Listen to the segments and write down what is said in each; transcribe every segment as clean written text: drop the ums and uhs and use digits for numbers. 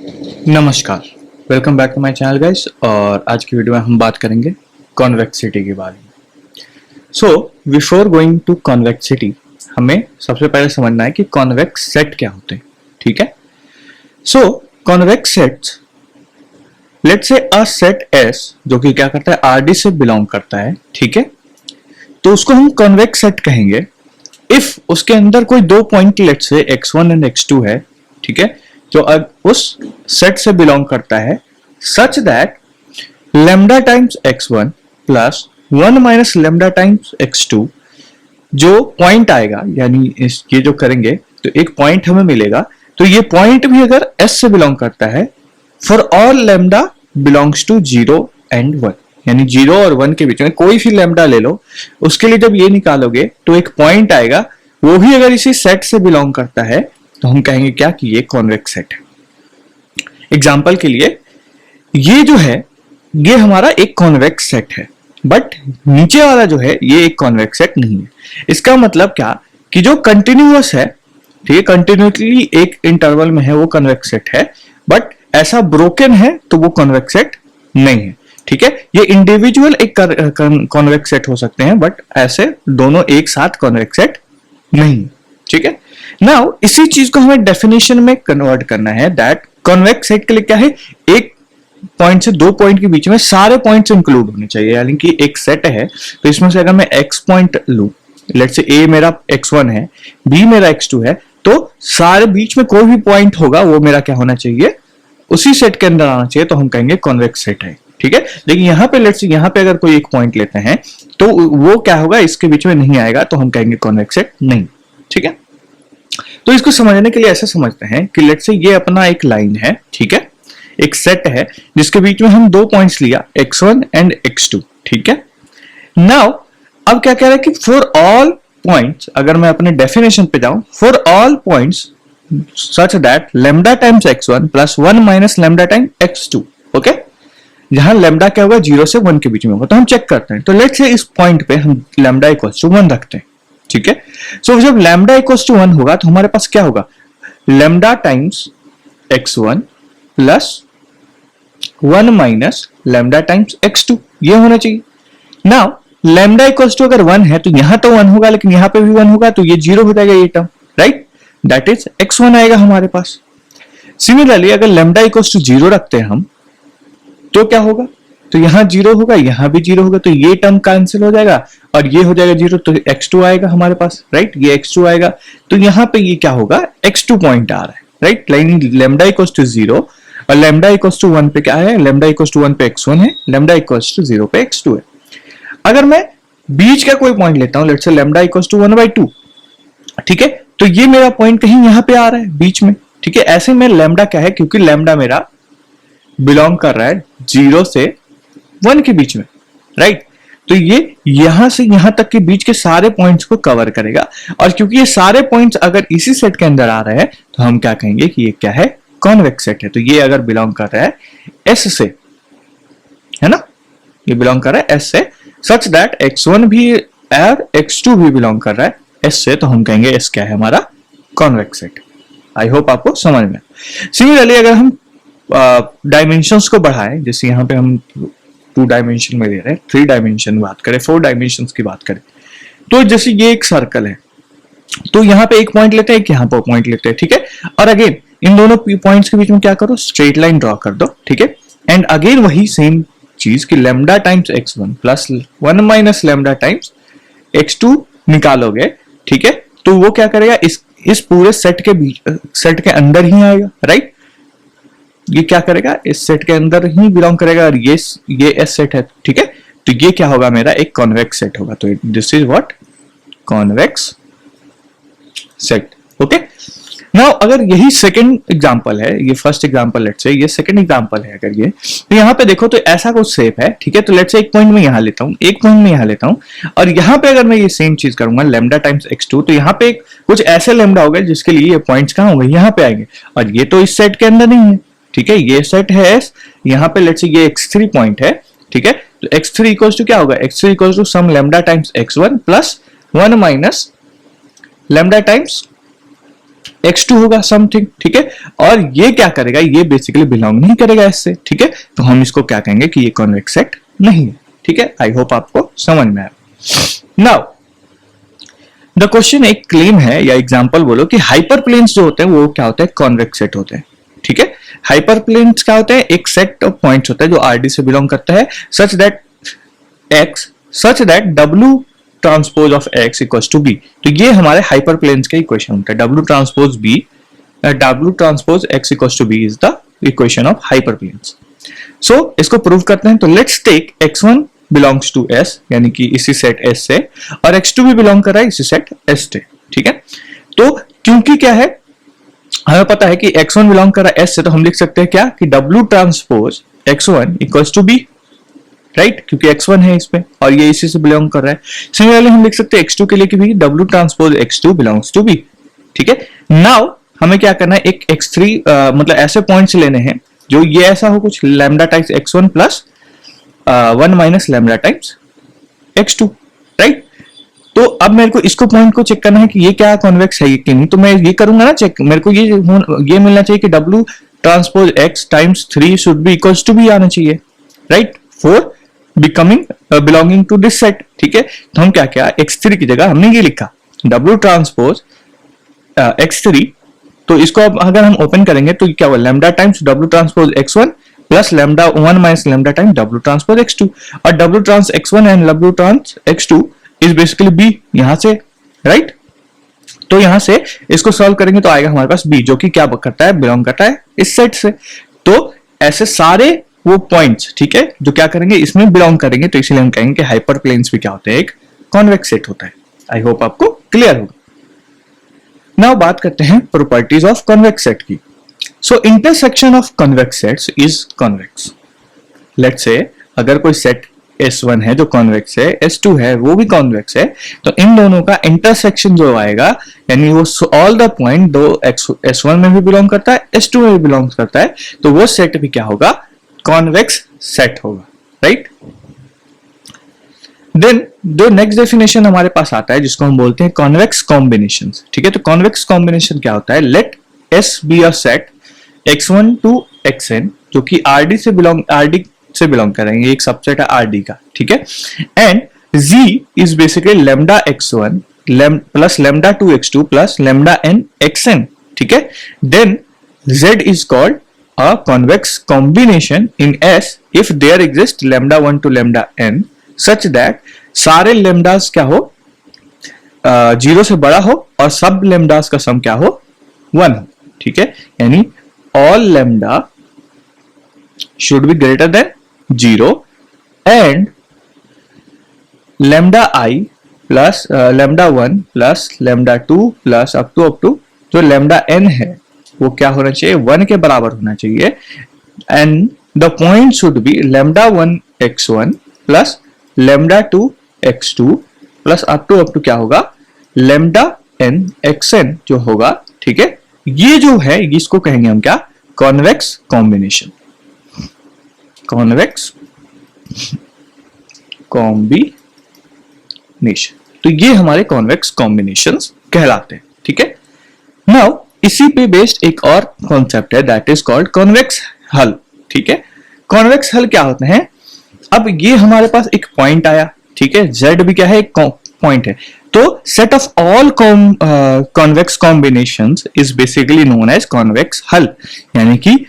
नमस्कार, welcome back to my channel guys. और आज की वीडियो में हम बात करेंगे कॉन्वेक्सिटी के बारे में। So before going to convexity हमें सबसे पहले समझना है कि कॉन्वेक्स सेट क्या होते हैं। ठीक है, सो convex sets, let's say a set S जो कि क्या करता है, आरडी से बिलोंग करता है। ठीक है, तो उसको हम कॉन्वेक्स सेट कहेंगे इफ उसके अंदर कोई दो point let's say x1 and x2 है। ठीक है, जो उस सेट से बिलोंग करता है such that lambda times x1 plus 1 minus lambda times x2 जो पॉइंट आएगा, यानी ये जो करेंगे तो एक पॉइंट हमें मिलेगा। तो ये पॉइंट भी अगर s से बिलोंग करता है for all lambda belongs to 0 and 1, यानी 0 और 1 के बीच में कोई भी लेमडा ले लो, उसके लिए जब ये निकालोगे तो एक पॉइंट आएगा, वो भी अगर इसी सेट से बिलोंग करता है तो हम कहेंगे क्या कि ये कॉन्वेक्स सेट है। एग्जांपल के लिए ये जो है ये हमारा एक कॉन्वेक्स सेट है, बट नीचे वाला जो है ये एक कॉन्वेक्स सेट नहीं है। इसका मतलब क्या कि जो कंटिन्यूअस है, ठीक है, कंटिन्यूसली एक इंटरवल में है वो कॉन्वेक्स सेट है, बट ऐसा ब्रोकन है तो वो कॉन्वेक्स सेट नहीं है। ठीक है, ये इंडिविजुअल एक कॉन्वेक्स सेट हो सकते हैं, बट ऐसे दोनों एक साथ कॉन्वेक्स सेट नहीं। ठीक है, नाउ इसी चीज को हमें डेफिनेशन में कन्वर्ट करना है दैट कॉन्वेक्स सेट के लिए क्या है, एक पॉइंट से दो पॉइंट के बीच में सारे पॉइंट्स इंक्लूड होने चाहिए। यानी कि एक सेट है तो इसमें से अगर मैं x पॉइंट लूं, लेट्स से a मेरा x1 है, b मेरा x2 है, तो सारे बीच में कोई भी पॉइंट होगा वो मेरा क्या होना चाहिए, उसी सेट के अंदर आना चाहिए, तो हम कहेंगे कॉन्वेक्स सेट है। ठीक है, लेकिन यहाँ पे लेट्स से यहाँ पे अगर कोई एक पॉइंट लेते हैं तो वो क्या होगा, इसके बीच में नहीं आएगा, तो हम कहेंगे कॉन्वेक्स सेट नहीं। ठीक है, तो इसको समझने के लिए ऐसे समझते हैं कि लेट्स से ये अपना एक लाइन है, ठीक है, एक सेट है जिसके बीच में हम दो पॉइंट्स लिया x1 एंड x2। ठीक है, नाउ अब क्या कह रहा है कि फॉर ऑल पॉइंट्स, अगर मैं अपने डेफिनेशन पे जाऊं, for all points such that lambda times x1 plus 1 minus lambda time x2। Okay, जहां लेमडा क्या होगा, 0 से 1 के बीच में होगा, तो हम चेक करते हैं। तो लेट्स से इस पॉइंट पे हम लेमडा इक्वल्स टू 1 रखते हैं। ठीक है, सो जब लेमडा इक्वल्स टू 1 होगा तो हमारे पास क्या होगा, lambda times x1 plus 1 minus lambda times x2, ये होना चाहिए। नाउ लेमडा इक्वल्स टू अगर 1 है तो यहां तो 1 होगा, लेकिन यहां पे भी 1 होगा, तो ये 0 हो जाएगा ये term, right, that is x1 आएगा हमारे पास। सिमिलरली अगर लेमडा इक्वल्स टू 0 रखते हैं हम तो क्या होगा, तो यहां 0 होगा, यहां भी 0 होगा, तो ये टर्म कैंसिल हो जाएगा और ये हो जाएगा 0, तो x2 आएगा हमारे पास, राइट, ये x2 आएगा। तो यहां पे ये क्या होगा, x2 पॉइंट आ रहा है, right, line lambda equals to 0 और लेमडा इक्वल्स टू 1 पे क्या है, लेमडा इक्वल्स टू 1 पे x1 है, लेमडा इक्वल्स टू 0 पे x2 है। अगर मैं बीच का कोई पॉइंट लेता हूं, let's say lambda equals to 1/2, ठीक है, तो ये मेरा पॉइंट कहीं यहां पे आ रहा है बीच में। ठीक है, ऐसे में लेमडा क्या है, क्योंकि लेमडा मेरा बिलोंग कर रहा है 0 से 1 के बीच में, राइट, तो ये यहां से यहां तक के बीच के सारे पॉइंट्स को कवर करेगा। और क्योंकि ये सारे पॉइंट्स अगर इसी सेट के अंदर आ रहे हैं तो हम क्या कहेंगे कि ये क्या है, कॉन्वेक्स सेट है। तो ये अगर बिलोंग कर रहा है S से, है ना, ये बिलोंग कर रहा है S से, सच दैट x1 भी और x2 भी बिलोंग कर रहा है S से, तो हम कहेंगे S क्या है, हमारा कॉन्वेक्स सेट। आई होप आपको समझ में। सिमिलरली अगर हम डायमेंशंस को बढ़ाएं, जैसे यहाँ पे हम 2 डायमेंशन में ले रहे हैं, 3 डायमेंशन बात करें, 4 डायमेंशंस की बात करें, तो जैसे ये एक सर्कल है, तो यहाँ पे एक पॉइंट लेते हैं, यहाँ पे पॉइंट लेते हैं, ठीक है, और अगेन इन दोनों पॉइंट्स के बीच में क्या करो, स्ट्रेट लाइन ड्रॉ कर दो, ठीक है, एंड अगेन वही सेम चीज कि lambda times x1 plus 1 minus lambda times x2 निकालोगे, ठीक है, तो वो क्या करेगा, इस पूरे सेट के बीच, सेट के अंदर ही आएगा, राइट, ये क्या करेगा, इस सेट के अंदर ही बिलोंग करेगा, और ये एस सेट है, ठीक है, तो ये क्या होगा, मेरा एक कॉन्वेक्स सेट होगा। तो this is what, convex set. Okay, now अगर यही सेकंड एग्जांपल है, ये फर्स्ट एग्जांपल लेट्स से, ये सेकंड एग्जांपल है अगर ये, तो यहाँ पे देखो तो ऐसा कुछ शेप है, ठीक है, तो लेट्स से एक पॉइंट में यहाँ लेता हूँ, एक पॉइंट में यहाँ लेता हूँ, और यहाँ पे अगर मैं ये सेम चीज करूंगा लेमडा टाइम्स x2, तो यहाँ पे कुछ ऐसे लेमडा होगा जिसके लिए ये पॉइंट्स कहाँ होंगे, यहाँ पे आएंगे, और ये तो इस सेट के अंदर नहीं है, ठीक है, ये सेट है S, यहाँ पे लेट्स से ये x3 पॉइंट है, ठीक है, तो x3 इक्वल्स टू क्या होगा, x3 equals to some lambda times x1 plus 1 minus lambda times x2 होगा समथिंग, ठीक है। और ये क्या करेगा, ये बेसिकली बिलोंग नहीं करेगा इससे, ठीक है। तो हम इसको क्या कहेंगे कि ये कॉन्वेक्स सेट नहीं है, ठीक है। आई होप आपको समझ में आया। नाउ द क्वेश्चन एक क्लेम है या एग्जांपल बोलो कि हाइपरप्लेन्स जो होते हैं वो क्या होते हैं, कॉन्वेक्स सेट होते हैं, ठीक है। हाइपरप्लेन्स क्या होते हैं, एक सेट ऑफ पॉइंट्स होता है जो आरडी से बिलोंग करता है such that W transpose of x equals to b। तो ये हमारे हाइपरप्लेन्स का इक्वेशन होता है, W transpose x equals to b is the equation of hyperplanes. So इसको प्रूव करते हैं। तो let's take x1 belongs to S, यानी कि इसी सेट S से, और x2 भी बिलोंग कर रहा है इसी सेट S से, ठीक है। तो क्योंकि क्या है, हमें पता है कि x1 बिलोंग कर रहा है S से, तो हम लिख सकते हैं क्या कि W transpose x1 equals to b, right, क्योंकि x1 है इसमें और ये इसी से बिलोंग कर रहा है। सिमिलरली हम लिख सकते हैं x2 के लिए कि भी W transpose x2 belongs to b, ठीक है। नाउ हमें क्या करना है, एक x3 मतलब ऐसे पॉइंट्स लेने हैं जो ये ऐसा हो कुछ lambda times x1 plus 1 minus lambda times x2, right. तो अब मेरे को इसको पॉइंट को चेक करना है कि ये क्या कॉन्वेक्स है कि नहीं। तो मैं ये करूंगा ना चेक, मेरे को ये मिलना चाहिए कि W transpose x times 3 should be equals to b आना चाहिए, right, for becoming belonging to this set, ठीक है। तो हम क्या किया, x3 की जगह हमने ये लिखा W ट्रांसपोज x3। तो इसको अब अगर हम ओपन करेंगे तो क्या हुआ, lambda times W transpose x1 plus lambda 1 minus lambda time W transpose x2, और W trans x1 and W trans x2 is basically b यहां से, राइट। तो यहां से इसको सॉल्व करेंगे तो आएगा हमारे पास b, जो कि क्या करता है, बिलोंग करता है इस सेट से। तो ऐसे सारे वो पॉइंट्स, ठीक है, जो क्या करेंगे, इसमें बिलोंग करेंगे। तो इसीलिए हम कहेंगे कि हाइपरप्लेन्स भी क्या होते हैं, एक कॉन्वेक्स सेट होता है। आई होप आपको क्लियर होगा। नाउ बात करते हैं प्रॉपर्टीज ऑफ कॉन्वेक्स सेट की। So intersection of convex sets is convex. Let's say अगर कोई सेट S1 है जो कॉन्वेक्स है, S2 है वो भी कॉन्वेक्स है, तो इन दोनों का इंटरसेक्शन जो आएगा, यानी वो ऑल द पॉइंट दो S1 में भी बिलोंग करता है, S2 में भी बिलोंग करता है, तो वो सेट भी क्या होगा, कॉन्वेक्स सेट होगा, राइट। देन जो नेक्स्ट डेफिनेशन हमारे पास आता है जिसको हम बोलते हैं कॉन्वेक्स कॉम्बिनेशंस, ठीक है। तो कॉन्वेक्स कॉम्बिनेशन क्या होता है, let S be a set x1 to xn जो कि RD से बिलोंग करेंगे, एक सबसेट है RD का, ठीक है। And Z is basically lambda x1 plus lambda 2 x2 plus lambda n xn, ठीक है। Then Z is called a convex combination in S if there exists lambda 1 to lambda n such that सारे lambdas क्या हो, 0 से बड़ा हो और सब lambdas का सम क्या हो, 1 हो, ठीक है। यानी all lambda should be greater than 0 and lambda I plus lambda 1 plus lambda 2 plus up to जो lambda n है वो क्या होना चाहिए, 1 के बराबर होना चाहिए। And the point should be lambda 1 x1 plus lambda 2 x2 plus up to क्या होगा, लैम्डा n xn जो होगा, ठीक है। ये जो है इसको कहेंगे हम क्या, कॉन्वेक्स कॉम्बिनेशन, कॉन्वेक्स कॉम्बिनेशन। तो ये हमारे कॉन्वेक्स कॉम्बिनेशंस कहलाते हैं, ठीक है। नाउ इसी पे बेस्ड एक और कॉन्सेप्ट है दैट इज कॉल्ड कॉन्वेक्स हल, ठीक है। कॉन्वेक्स हल क्या होते हैं, अब ये हमारे पास एक पॉइंट आया, ठीक है, Z भी क्या है, एक पॉइंट है। तो set of all convex combinations is basically known as convex hull, यानी कि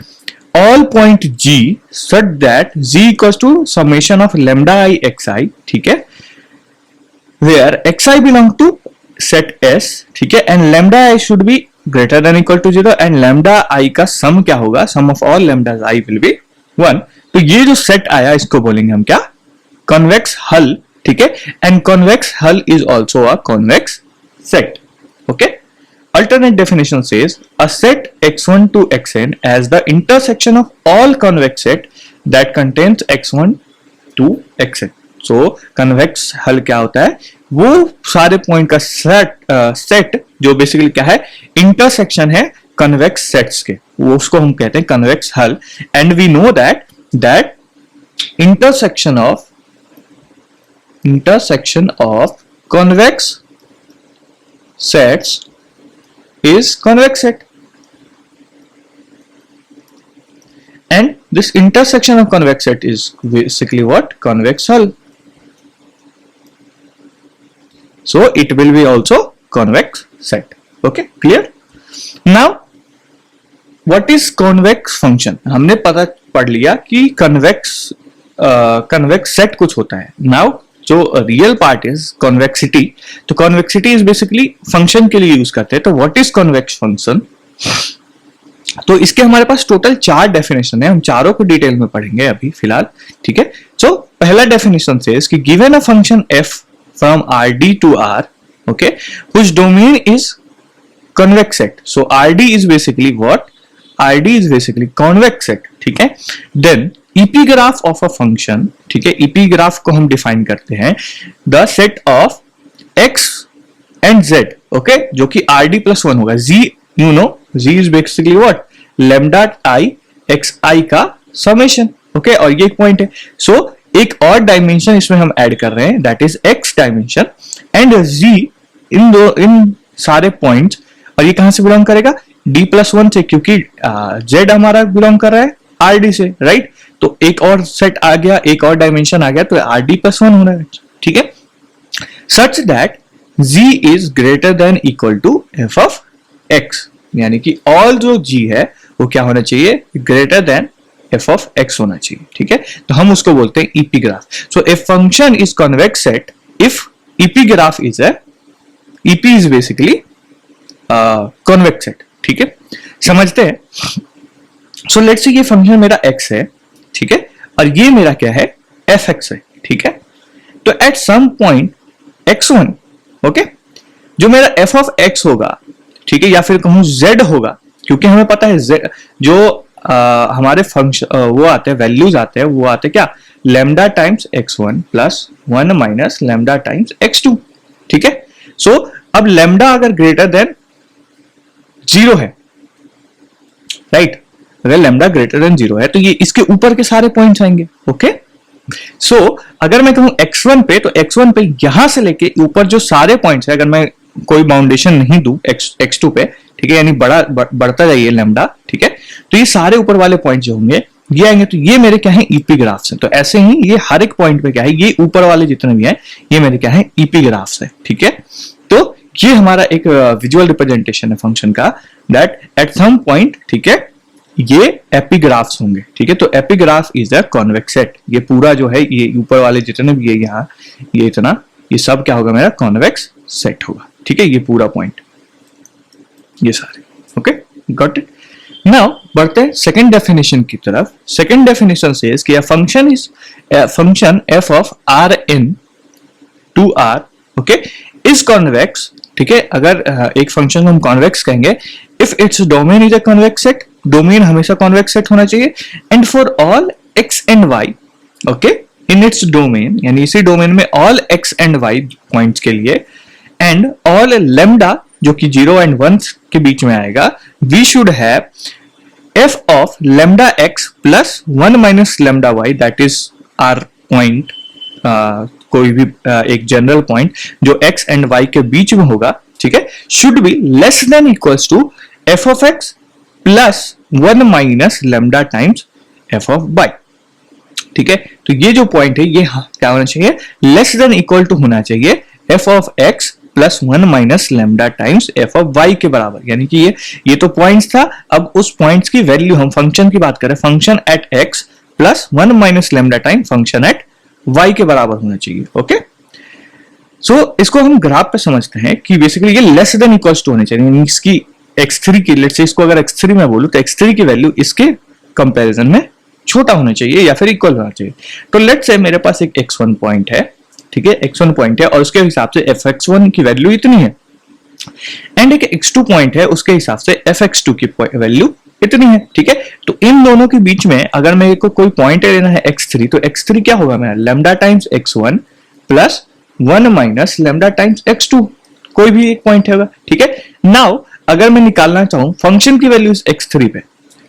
all point G such that G equals to summation of lambda I xi, ठीक है, where xi belong to set S, ठीक है, and lambda I should be greater than equal to 0 and lambda I का सम क्या होगा, sum of all lambdas I will be 1। तो ये जो सेट आया इसको बोलेंगे हम क्या, कॉन्वेक्स हल, ठीक है। एंड कॉन्वेक्स हल is also a convex set, okay. Alternate definition says a set x1 to xn as the intersection of all convex set that contains x1 to xn. So convex हल क्या होता है, वो सारे पॉइंट का set जो basically क्या है, इंटरसेक्शन है कन्वेक्स सेट्स के, वो उसको हम कहते हैं convex hull. And we know that intersection of convex sets is convex set, and this intersection of convex set is basically what? Convex hull. So it will be also convex set. Okay, clear? Now what is convex function? हमने पढ़ लिया कि convex set कुछ होता है. Now जो real part is convexity, तो convexity is basically function के लिए यूज करते हैं. तो व्हाट इज कॉन्वेक्स फंक्शन? तो इसके हमारे पास टोटल 4 डेफिनेशन है, हम चारों को डिटेल में पढ़ेंगे अभी फिलहाल. ठीक है, सो पहला डेफिनेशन से कि given a function f from rd to r, okay, whose domain is convex set. So rd is basically what? rd is basically convex set. ठीक है, then epigraph of a function, ठीक है, epigraph को हम define करते हैं the set of x and z, okay, जो कि rd plus 1 होगा. z, you know, z is basically what? lambda I xi का समेशन. ओके, और ये एक पॉइंट है. सो एक और डायमेंशन इसमें हम ऐड कर रहे हैं, that is x dimension, and z इन सारे पॉइंट्स. और ये कहां से बिलोंग करेगा? d plus 1 से, क्योंकि z हमारा बिलोंग कर रहा है rd से, राइट? तो एक और सेट आ गया, एक और डायमेंशन आ गया, तो rd plus 1 होना है. ठीक है, such that z is greater than equal to f of x, यानी कि ऑल जो g है वो क्या होना चाहिए? Greater than f of x होना चाहिए. ठीक है, तो हम उसको बोलते हैं epigraph. So a function is convex set if epigraph is ep is basically convex set. ठीक है, समझते हैं. सो लेट्स से ये फंक्शन मेरा x है, ठीक है, और ये मेरा क्या है? fx है. ठीक है, तो at some point x1, okay, जो मेरा f of x होगा, ठीक है, या फिर कहूं z होगा, क्योंकि हमें पता है z जो हमारे फंक्शन वो आते हैं, वैल्यूज आते हैं, वो आते हैं क्या? Lambda times x1 plus 1 minus lambda times x2. ठीक है, सो अब लैम्डा अगर ग्रेटर देन 0 है, राइट, अगर लैम्डा ग्रेटर देन 0 है तो ये इसके ऊपर के सारे पॉइंट्स आएंगे. ओके, सो अगर मैं कहूं x1 पे, तो x1 पे यहां से लेके ऊपर जो सारे पॉइंट्स है, अगर मैं कोई बाउंडेशन नहीं दूं x2 पे, ठीक है, यानी बढ़ता जाइए लैम्डा, ठीक है, तो ये सारे ऊपर वाले पॉइंट जो होंगे ये आएंगे, तो ये मेरे क्या है? epigraphs है. तो ऐसे ही ये हर एक पॉइंट पे क्या है? ये ऊपर वाले जितने भी हैं ये मेरे क्या है? epigraphs है. ठीक है, तो ये हमारा एक विजुअल रिप्रेजेंटेशन है फंक्शन का, दैट एट सम पॉइंट, ठीक है, ये एपिग्राफ्स होंगे. ठीक है, तो epigraph is a convex set. ये पूरा जो है, ये ऊपर वाले जितने भी, ये यहाँ, ये इतना, ये सब क्या होगा? मेरा कॉन्वेक्स सेट होगा. ठीक है, ये पूरा पॉइंट, ये सारे. Okay, got it. नाउ बढ़ते हैं सेकंड डेफिनेशन की तरफ. सेकंड डेफिनेशन सेज कि function f of rn to r, okay, is convex. ठीक है, अगर एक फंक्शन हम कॉन्वेक्स कहेंगे if its domain is a convex set, domain हमेशा कॉन्वेक्स सेट होना चाहिए, and for all x and y, okay, in its domain, यानी इसी डोमेन में all x and y points के लिए, एंड ऑल लैम्डा जो कि 0 एंड 1 के बीच में आएगा, we should have f of lambda x plus 1 minus lambda y, that is our point, कोई भी एक जनरल पॉइंट जो x एंड y के बीच में होगा, ठीक है, should be less than equals to f of x plus 1 minus lambda times f of y. ठीक है, तो ये जो पॉइंट है ये क्या होना चाहिए? लेस देन इक्वल टू होना चाहिए f of x plus 1 minus lambda times f of y के बराबर. यानी कि ये तो पॉइंट्स था, अब उस पॉइंट्स की वैल्यू, हम फंक्शन की बात करें, function at x plus 1 minus lambda time function at y के बराबर होना चाहिए. ओके, सो इसको हम ग्राफ पे समझते हैं कि बेसिकली ये लेस देन इक्वल्स टू होने चाहिए, यानी इसकी x3 की, लेट्स से इसको अगर x3 में बोलूं तो x3 की वैल्यू इसके कंपैरिजन में छोटा होना चाहिए या फिर इक्वल होना चाहिए. तो लेट्स से मेरे पास एक x1 पॉइंट है, ठीक है, x1 पॉइंट है और उसके हिसाब से fx1 की वैल्यू इतनी है, एंड एक x2 पॉइंट है, उसके हिसाब से fx2 की वैल्यू इतनी है. ठीक है, तो इन दोनों के बीच में अगर मेरे को कोई पॉइंट लेना है x3, तो x3 क्या होगा मेरा? Lambda times x1 plus 1 minus lambda times x2, कोई भी एक पॉइंट होगा. ठीक है, नाउ अगर मैं निकालना चाहूं फंक्शन की वैल्यू इस x3 पे,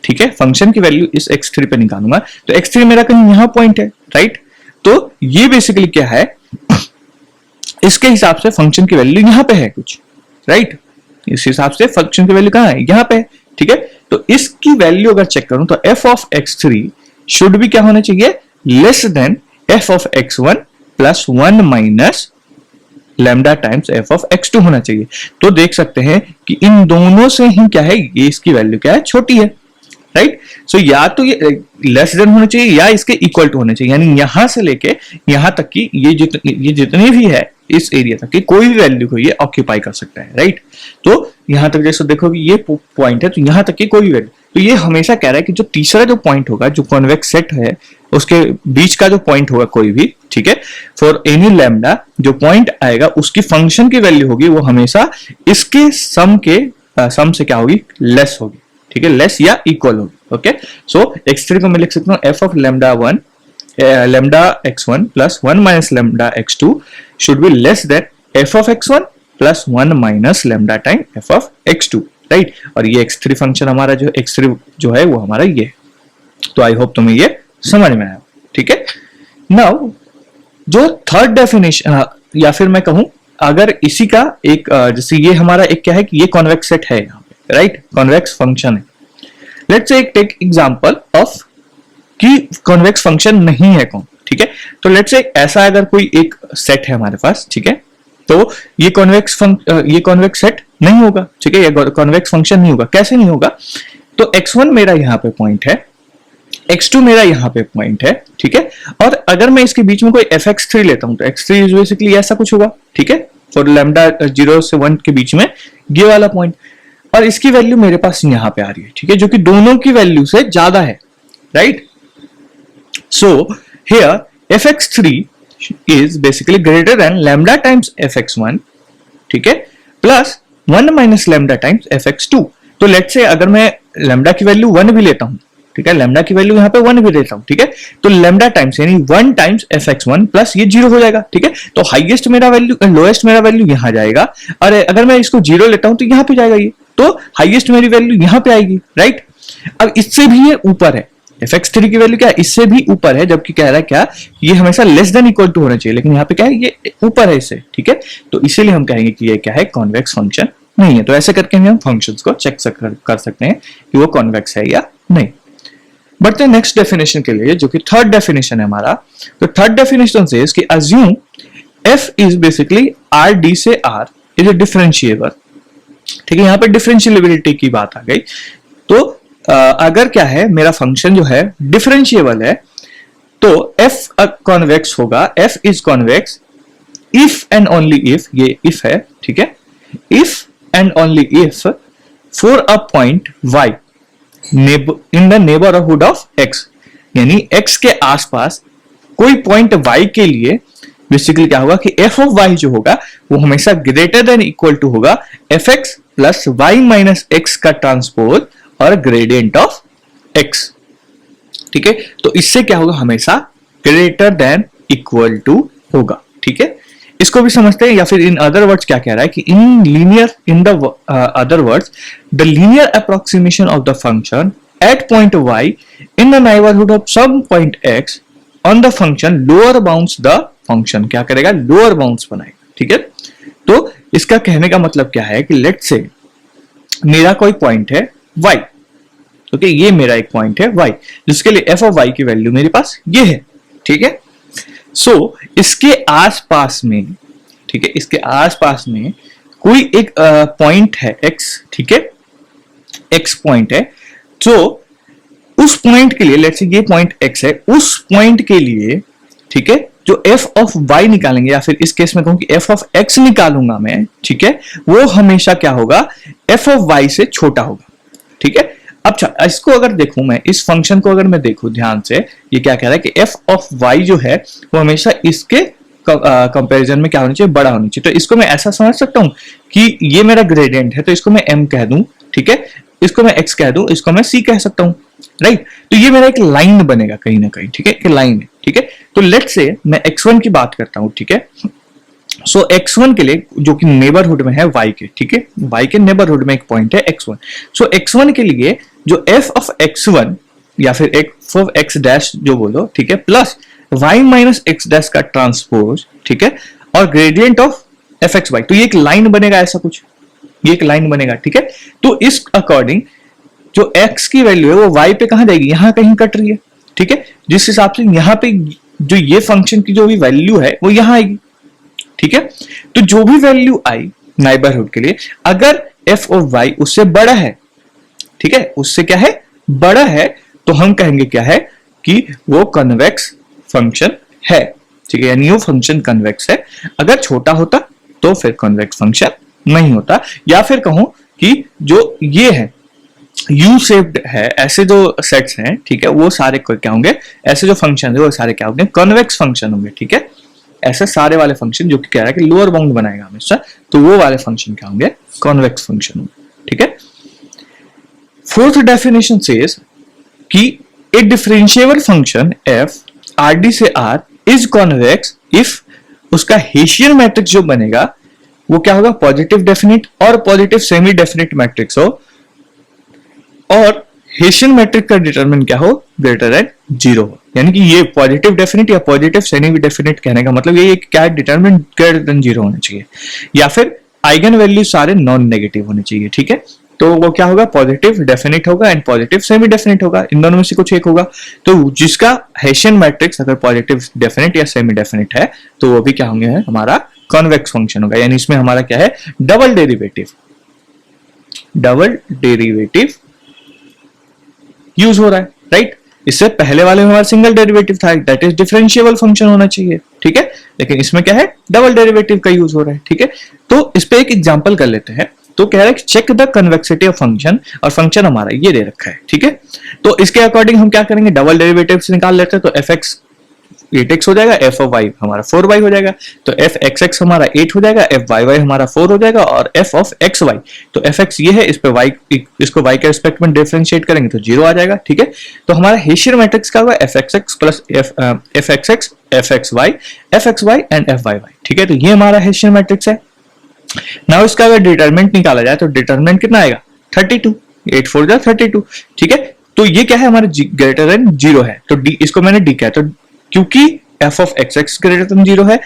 ठीक है, फंक्शन की वैल्यू इस x3 पे निकालूंगा, तो x3 मेरा कहीं यहां पॉइंट है, राइट? तो ये बेसिकली क्या है? इसके हिसाब से फंक्शन की वैल्यू यहां पे है कुछ, राइट? इस हिसाब से फंक्शन की वैल्यू कहाँ है, यहाँ पे, ठीक है। तो इसकी वैल्यू अगर चेक करूं तो f ऑफ x3 शुड भी क्या होना चाहिए, less than f of x1 plus 1 minus lambda times f of x2 होना चाहिए। तो देख सकते हैं कि इन दोनों से ही क्या है, ये इसकी वैल्यू क्या है, छोटी है, राइट। सो या तो ये लेस देन होना चाहिए या इसके इक्वल टू होना चाहिए, यानी यहां से लेके यहां तक की ये जितनी भी है इस एरिया तक की कोई भी वैल्यू को ये ऑक्यूपाई कर सकता है, राइट। तो यहां तक जैसे देखो कि ये पॉइंट है, तो यहां तक की कोई भी वैल्यू, तो ये हमेशा कह रहा है कि जो तीसरा जो पॉइंट होगा, जो कॉन्वेक्स सेट है उसके बीच का जो पॉइंट होगा कोई भी, ठीक है, फॉर एनी लैम्डा जो पॉइंट आएगा उसकी फंक्शन की वैल्यू होगी वो हमेशा इसके सम से क्या होगी, लेस होगी, ठीक है, लेस या इक्वल होगी। ओके, सो x3 को मैं लिख सकता हूं f of lambda x1 plus 1 minus lambda x2 should be less then f of x1 plus 1 minus lambda time f of x2, right. और ये x3 फंक्शन हमारा जो x3 जो है वो हमारा ये, तो आई होप तुम्हें ये समझ में आया, ठीक है। नाउ जो थर्ड डेफिनेशन, या फिर मैं कहूं अगर इसी का एक जैसे ये हमारा एक क्या है कि ये कॉन्वेक्स सेट है यहाँ पे, राइट, कॉन्वेक्स फंक्शन है। Let's say take example of कि कॉन्वेक्स फंक्शन नहीं है कौन, ठीक है। तो लेट्स से ऐसा अगर कोई एक सेट है हमारे पास, ठीक है, तो ये कॉन्वेक्स सेट नहीं होगा, ठीक है, ये कॉन्वेक्स फंक्शन नहीं होगा। कैसे नहीं होगा, तो x1 मेरा यहाँ पे पॉइंट है, x2 मेरा यहाँ पे पॉइंट है, ठीक है, और अगर मैं इसके बीच में कोई fx3 लेता हूं तो x3 इज बेसिकली ऐसा कुछ होगा, ठीक है, फॉर लैम्डा 0 से 1 के बीच में ये वाला पॉइंट, और इसकी वैल्यू मेरे पास यहाँ पे आ रही है, ठीक है, जो कि दोनों की वैल्यू से ज्यादा है, right. So here fx3 is basically greater than lambda times fx1, ठीक है, plus 1 minus lambda times fx2। तो लेट्स से अगर मैं लैम्डा की वैल्यू 1 भी लेता हूं, ठीक है, लैम्डा की वैल्यू यहाँ पे 1 भी देता हूं, ठीक है, तो लैम्डा टाइम्स यानी 1 टाइम्स fx1 प्लस ये 0 हो जाएगा, ठीक है। तो हाईएस्ट मेरा वैल्यू, लोएस्ट मेरा वैल्यू यहाँ जाएगा, और अगर मैं इसको 0 लेता हूं तो यहाँ पे जाएगा ये, तो हाईएस्ट मेरी वैल्यू यहाँ पे आएगी, राइट। अब इससे भी ये ऊपर है, fx3 की वैल्यू क्या है, इससे भी ऊपर है, जबकि कह रहा है क्या, ये हमेशा लेस देन इक्वल टू होना चाहिए, लेकिन यहाँ पे क्या है, ये ऊपर है इससे, ठीक है। तो इसीलिए हम कहेंगे कि ये क्या है, कॉन्वेक्स फंक्शन नहीं है। तो ऐसे करके हम फंक्शंस को चेक कर सकते हैं कि वो कॉन्वेक्स है या नहीं। बढ़ते हैं नेक्स्ट डेफिनेशन के लिए, जो कि थर्ड डेफिनेशन है हमारा। तो थर्ड डेफिनेशन से कि assume f is basically r d से r इज अ डिफरेंशिएबल, ठीक है, यहाँ पे डिफरेंशिएबिलिटी की बात आ गई। तो अगर क्या है, मेरा फंक्शन जो है डिफरेंशिएबल है, तो f कॉन्वेक्स होगा, f is convex if and only if, ये इफ है, ठीक है, if and only if for a point y in the neighbourhood of x, यानी x के आसपास कोई पॉइंट y के लिए बेसिकली क्या होगा कि f ऑफ y जो होगा वो हमेशा ग्रेटर देन इक्वल टू होगा fx plus y minus x का ट्रांसपोज और ग्रेडियंट ऑफ x, ठीक है। तो इससे क्या होगा, हमेशा ग्रेटर देन इक्वल टू होगा, ठीक है। इसको भी समझते हैं, या फिर इन अदर वर्ड्स क्या कह रहा है कि in the other words the linear approximation of the function at point y in the neighbourhood of some point x on the function lower bounds the function, क्या करेगा, लोअर बाउंड्स बनाएगा, ठीक है। तो इसका कहने का मतलब क्या है कि लेट्स से मेरा कोई पॉइंट है y, ओके, ये मेरा एक पॉइंट है y, जिसके लिए f ऑफ y की वैल्यू मेरे पास ये है, ठीक है। सो इसके आसपास में, ठीक है, इसके आसपास में कोई एक पॉइंट है x, ठीक है, x पॉइंट है, तो उस पॉइंट के लिए लेट्स से ये पॉइंट x है, उस पॉइंट के लिए, ठीक है, जो f ऑफ y निकालेंगे, या फिर इस केस में कहूं कि f ऑफ x निकालूंगा मैं, ठीक है, वो हमेशा क्या होगा, f ऑफ y से छोटा होगा, ठीक है। अब इसको अगर देखूं मैं, इस फंक्शन को अगर मैं देखूं ध्यान से, ये क्या कह रहा है कि f ऑफ y जो है वो हमेशा इसके कंपैरिजन में क्या होना चाहिए, बड़ा होना चाहिए। तो इसको मैं ऐसा समझ सकता हूं कि ये मेरा ग्रेडियंट है, तो इसको मैं m कह दूं, ठीक है, इसको मैं x कह दूं, इसको मैं c कह सकता हूं, राइट। तो ये मेरा एक लाइन बनेगा कहीं ना कहीं, ठीक है, एक लाइन है, ठीक है। तो लेट्स से मैं x1 की बात करता हूं, ठीक है। सो x1 के लिए जो कि नेबरहुड में है y के, ठीक है, y के नेबरहुड में एक पॉइंट है x1। सो x1 के लिए जो f ऑफ x1 या फिर f ऑफ x डैश जो बोलो, ठीक है, plus y minus x dash का ट्रांसपोज, ठीक है, और ग्रेडियंट ऑफ fxy, तो ये एक लाइन बनेगा ऐसा कुछ, ये एक लाइन बनेगा, ठीक है। तो इस अकॉर्डिंग जो x की वैल्यू है वो y पे कहां जाएगी, यहां कहीं कट रही है, ठीक है। जिस हिसाब से यहां पे जो ये फंक्शन की जो भी वैल्यू है वो यहां आएगी, ठीक है। तो जो भी वैल्यू आई नाइबरहुड के लिए, अगर f ऑफ y उससे बड़ा है, ठीक है, उससे क्या है, बड़ा है, तो हम कहेंगे क्या है कि वो कन्वेक्स फंक्शन है, ठीक है, यानी वो फंक्शन कन्वेक्स है। अगर छोटा होता तो फिर कन्वेक्स फंक्शन नहीं होता। या फिर कहूं कि जो ये है यू शेप्ड है, ऐसे जो सेट्स हैं, ठीक है, वो सारे क्या होंगे, ऐसे जो फंक्शन है वो सारे क्या होंगे, कन्वेक्स फंक्शन होंगे, ठीक है। ऐसे सारे वाले फंक्शन जो कि कह रहा है कि लोअर बाउंड बनाएगा हमेशा, तो वो वाले फंक्शन क्या होंगे, कन्वेक्स फंक्शन होंगे, ठीक है। फोर्थ डेफिनेशन सेज कि ए डिफरेंशिएबल फंक्शन f rd से r इज कॉन्वेक्स इफ उसका हेशियन मैट्रिक्स जो बनेगा वो क्या होगा, पॉजिटिव डेफिनिट और पॉजिटिव सेमी डेफिनिट मैट्रिक्स हो, और हेशियन मैट्रिक्स का डिटरमिनेंट क्या हो, ग्रेटर देन 0 हो। यानी कि ये पॉजिटिव डेफिनिट या पॉजिटिव सेमी डेफिनिट कहने का मतलब ये क्या, डिटरमिनेंट ग्रेटर देन 0 होना चाहिए, या फिर आइगन वैल्यू सारे नॉन नेगेटिव होने चाहिए, ठीक है। तो वो क्या होगा, पॉजिटिव डेफिनिट होगा एंड पॉजिटिव सेमी डेफिनिट होगा, इन दोनों में से कुछ एक होगा। तो जिसका हेशियन मैट्रिक्स अगर पॉजिटिव डेफिनिट या सेमी डेफिनिट है तो वो भी क्या होंगे, हमारा कॉन्वेक्स फंक्शन होगा। यानी इसमें हमारा क्या है, डबल डेरिवेटिव यूज हो रहा है, राइट। इससे पहले वाले में हमारा सिंगल डेरिवेटिव था, दैट इज डिफरेंशिएबल फंक्शन होना चाहिए, ठीक है। लेकिन इसमें क्या है, डबल डेरिवेटिव का यूज हो रहा है, ठीक है। तो इस पे एक एग्जांपल कर लेते हैं। तो कह रहा है check the convexity of function, और फंक्शन हमारा ये दे रखा है, ठीक है। तो इसके अकॉर्डिंग हम क्या करेंगे, डबल डेरिवेटिव से निकाल लेते हैं। तो एफ एक्स 8x हो जाएगा, एफ ऑफ वाई हमारा 4y हो जाएगा, तो एफ एक्स एक्स हमारा 8 हो जाएगा, एफ वाई वाई हमारा 4 हो जाएगा, और एफ ऑफ एक्स वाई, तो एफ एक्स ये है, इस पे वाई, इसको वाई के रिस्पेक्ट में डिफरेंशिएट करेंगे तो 0 आ जाएगा, ठीक है। तो हमारा हेशियन मैट्रिक्स क्या होगा, f x x plus f x x, f x y and f y y, ठीक है। तो ये हमारा हेशियन मैट्रिक्स है। नाउ इसका अगर डिटरमिनेंट निकाला जाए तो डिटरमिनेंट कितना आएगा, 32, 8 4 जा 32, ठीक है। तो ये क्या है, हमारा ग्रेटर देन 0 है, तो डी, इसको मैंने डी किया, तो क्योंकि f of x x greater than 0 है,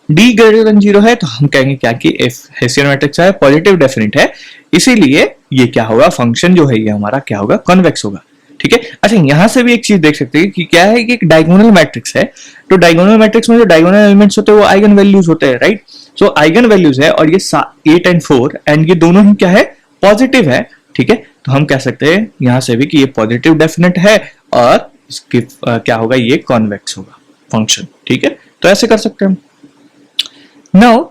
d ग्रेटर देन 0 है, तो हम कहेंगे क्या कि f हेसियन मैट्रिक्स है, पॉजिटिव डेफिनिट है, इसीलिए ये क्या होगा, फंक्शन जो है ये हमारा क्या होगा, कन्वेक्स होगा, ठीक है। अच्छा, यहां से भी एक चीज देख सकते हैं कि क्या है कि एक डायगोनल मैट्रिक्स है, तो डायगोनल मैट्रिक्स में जो डायगोनल एलिमेंट्स होते हैं वो आइगन वैल्यूज होते हैं, राइट। सो आइगन वैल्यूज है, और ये 8 एंड 4 एंड ये दोनों ही क्या है, पॉजिटिव है, ठीक है। तो हम कह सकते हैं यहां से भी कि ये पॉजिटिव डेफिनेट है, और इसकी क्या होगा, ये कॉन्वेक्स होगा फंक्शन, ठीक है। तो ऐसे कर सकते हैं हम। नाउ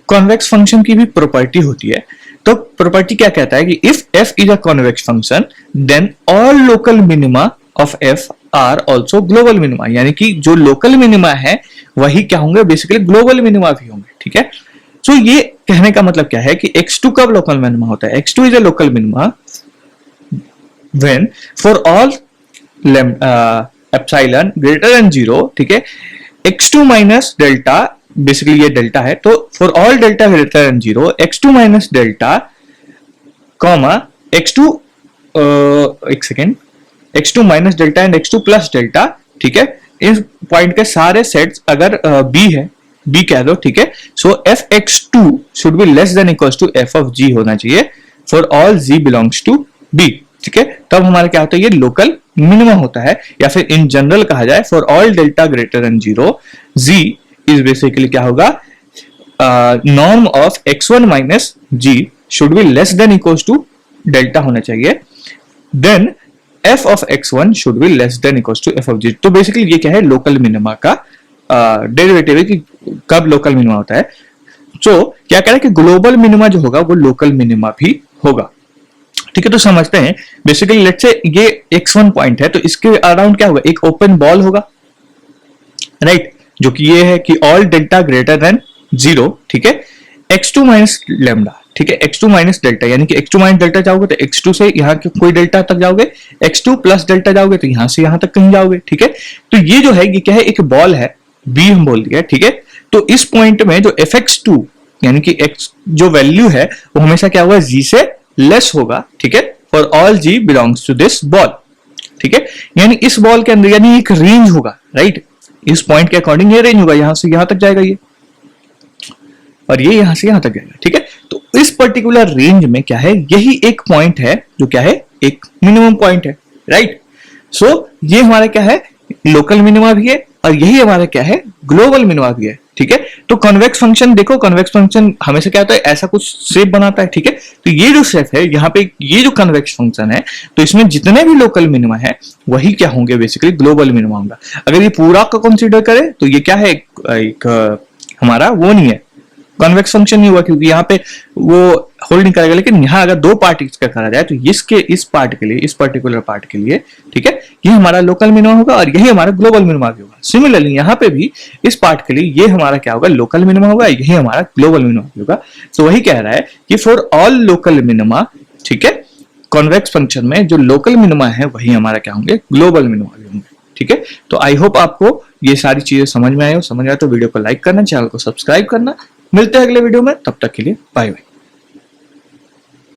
कॉन्वेक्स फंक्शन की भी प्रॉपर्टी होती है, तो प्रॉपर्टी क्या कहता है कि if f is a convex function then all local minima of f are also global minima, यानी कि जो लोकल मिनिमा है वही क्या होंगे, बेसिकली ग्लोबल मिनिमा भी होंगे, ठीक है। सो ये कहने का मतलब क्या है कि x2 कब लोकल मिनिमा होता है, x2 is a local minima when for all epsilon greater than 0, ठीक है, x2 माइनस डेल्टा, बेसिकली ये डेल्टा है, तो for all delta greater than 0 x2 minus delta comma x2 एक second, x2 minus delta and x2 plus delta, ठीक है। इस point के सारे सेट्स अगर b है, b कह दो, ठीक है। So F x2 should be less than equals to F of g होना चाहिए for all g belongs to b, ठीक है। तब हमारा क्या होता है, ये लोकल मिनिमम होता है, या फिर इन जनरल कहा जाए for all delta greater than 0 g is basically क्या होगा, norm of x1 minus g should be less than equals to delta होना चाहिए, then f of x1 should be less than equals to f of g। तो basically ये क्या है, local minima का derivative है कि कब लोकल मिनिमा होता है। सो क्या कह रहा है कि ग्लोबल मिनिमा जो होगा वो लोकल मिनिमा भी होगा, ठीक है। तो समझते हैं, बेसिकली लेट्स से ये x1 पॉइंट है, तो इसके अराउंड क्या होगा, एक ओपन बॉल होगा, राइट, जो कि ये है कि ऑल डेल्टा ग्रेटर देन 0, ठीक है, x2 माइनस लेमडा, ठीक है, x2 माइनस डेल्टा, यानी कि x2 माइनस डेल्टा जाओगे तो x2 से यहाँ के कोई डेल्टा तक जाओगे, x2 प्लस डेल्टा जाओगे तो यहां से यहां तक कहीं जाओगे, ठीक है। तो ये जो है, ये क्या है, एक बॉल है, b हम बोल दिया, ठीक है। तो इस पॉइंट में जो fx2 यानी कि x जो वैल्यू है वो हमेशा क्या होगा, g से लेस होगा, ठीक है, for all g belongs to this ball, ठीक है। यानी इस बॉल के अंदर यानी एक रेंज होगा, राइट, इस पॉइंट के अकॉर्डिंग ये रेंज होगा, यहां से यहां तक जाएगा ये, और ये यहां से यहां तक जाएगा, ठीक है। तो इस पर्टिकुलर रेंज में क्या है, यही एक पॉइंट है जो क्या है, एक मिनिमम पॉइंट है, राइट। सो ये हमारा क्या है, लोकल मिनिमा भी है और यही हमारा क्या है, ग्लोबल मिनिमा भी है, ठीक है। तो कॉन्वेक्स फंक्शन देखो, कॉन्वेक्स फंक्शन हमेशा क्या होता है, ऐसा कुछ शेप बनाता है, ठीक है। तो ये जो शेप है यहाँ पे, ये जो कॉन्वेक्स फंक्शन है, तो इसमें जितने भी लोकल मिनिमा है वही क्या होंगे, बेसिकली ग्लोबल मिनिमा होगा। अगर ये पूरा का कंसीडर करें तो ये क्या है, एक हमारा वो नहीं है, कॉन्वेक्स फंक्शन नहीं हुआ, क्योंकि यहाँ पे वो होल्ड नहीं करेगा। लेकिन यहाँ अगर दो पार्ट का करा जाए तो इसके इस पार्ट के लिए, इस पर्टिकुलर पार्ट के लिए, ठीक है, ये हमारा लोकल मिनिमा होगा और यही हमारा ग्लोबल मिनिमा भी होगा। सिमिलरली यहाँ पे भी इस पार्ट के लिए ये हमारा क्या होगा, लोकल मिनिमा होगा, यही हमारा ग्लोबल मिनिमा भी होगा। तो वही कह रहा है कि फॉर ऑल लोकल मिनिमा, ठीक है, कॉन्वेक्स फंक्शन में जो लोकल मिनिमा है वही हमारा क्या होंगे, ग्लोबल मिनिमा भी होंगे, ठीक है। तो आई होप आपको ये सारी चीजें समझ में आए हो। समझ आए तो वीडियो को लाइक करना, चैनल को सब्सक्राइब करना। मिलते हैं अगले वीडियो में, तब तक के लिए बाय बाय।